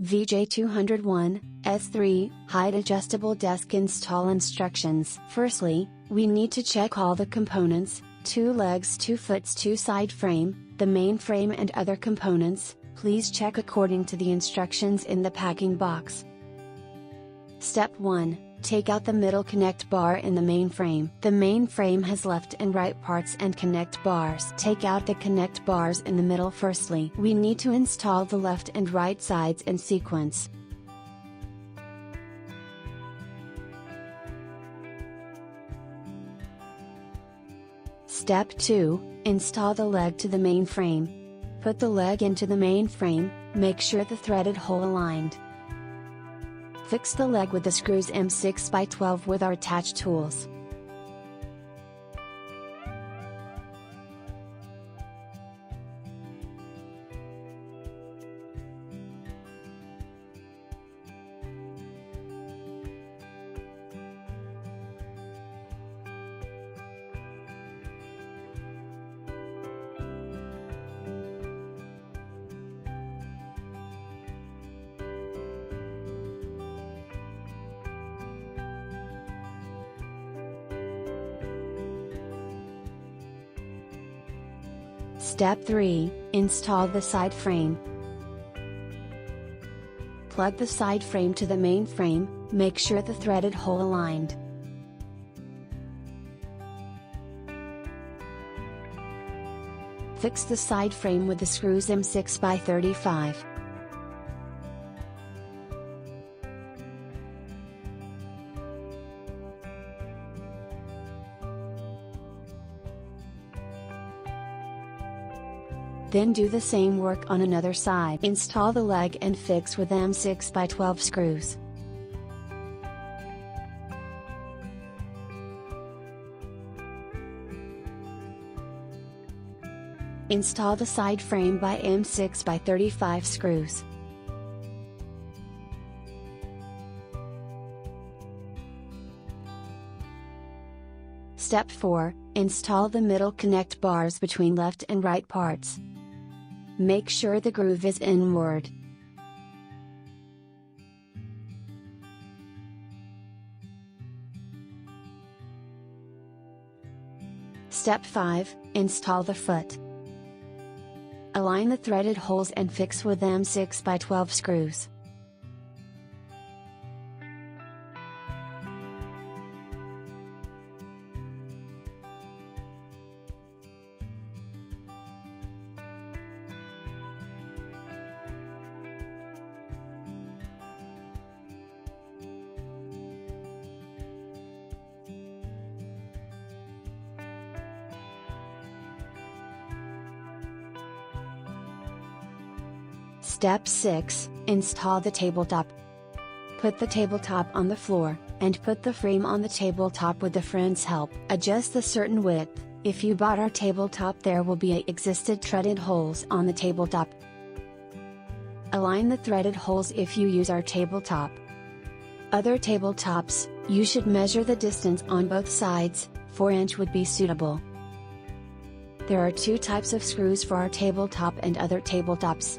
VJ201-S3 Height Adjustable Desk Install Instructions. Firstly, we need to check all the components: 2 legs, 2 foots, 2 side frame, the main frame and other components. Please check according to the instructions in the packing box. Step 1. Take out the middle connect bar in the main frame. The main frame has left and right parts and connect bars. Take out the connect bars in the middle. Firstly, we need to install the left and right sides in sequence. Step 2. Install the leg to the main frame. Put the leg into the main frame, make sure the threaded hole aligned. Fix the leg with the screws M6x12 with our attached tools. Step 3. Install the side frame. Plug the side frame to the main frame, make sure the threaded hole aligned. Fix the side frame with the screws M6x35. Then do the same work on another side. Install the leg and fix with M6x12 screws. Install the side frame by M6x35 screws. Step 4. Install the middle connect bars between left and right parts. Make sure the groove is inward. Step 5. Install the foot. Align the threaded holes and fix with M6x12 screws. Step 6. Install the tabletop. Put the tabletop on the floor, and put the frame on the tabletop with a friend's help. Adjust the certain width. If you bought our tabletop, there will be existed threaded holes on the tabletop. Align the threaded holes if you use our tabletop. Other tabletops, you should measure the distance on both sides. 4-inch would be suitable. There are 2 types of screws for our tabletop and other tabletops.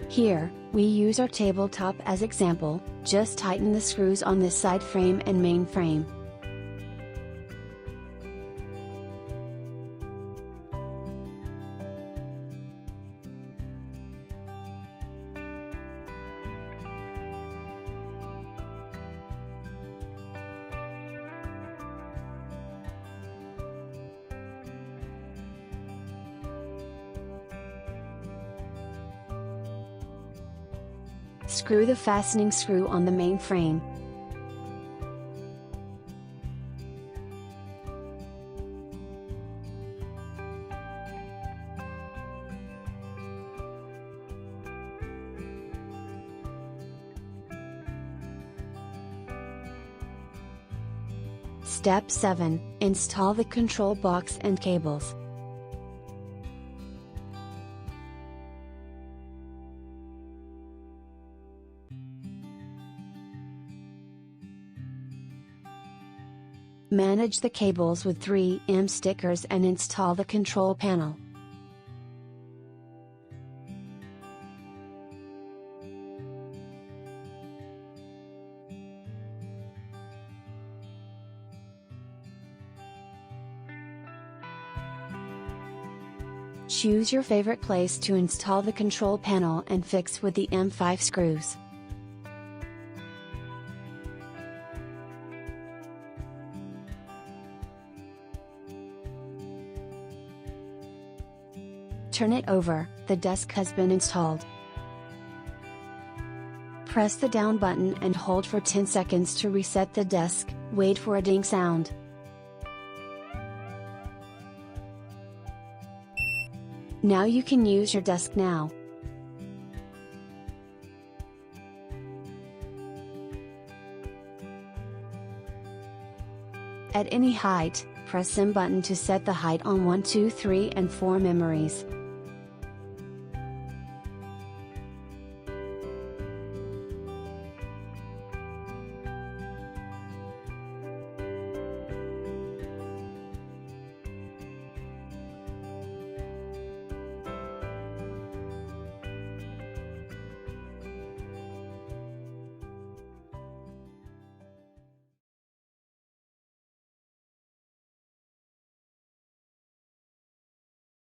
Here, we use our tabletop as example. Just tighten the screws on this side frame and main frame. Screw the fastening screw on the main frame. Step 7. Install the control box and cables. Manage the cables with 3M stickers and install the control panel. Choose your favorite place to install the control panel and fix with the M5 screws. Turn it over, the desk has been installed. Press the down button and hold for 10 seconds to reset the desk, wait for a ding sound. Now you can use your desk now. At any height, press M button to set the height on 1, 2, 3 and 4 memories.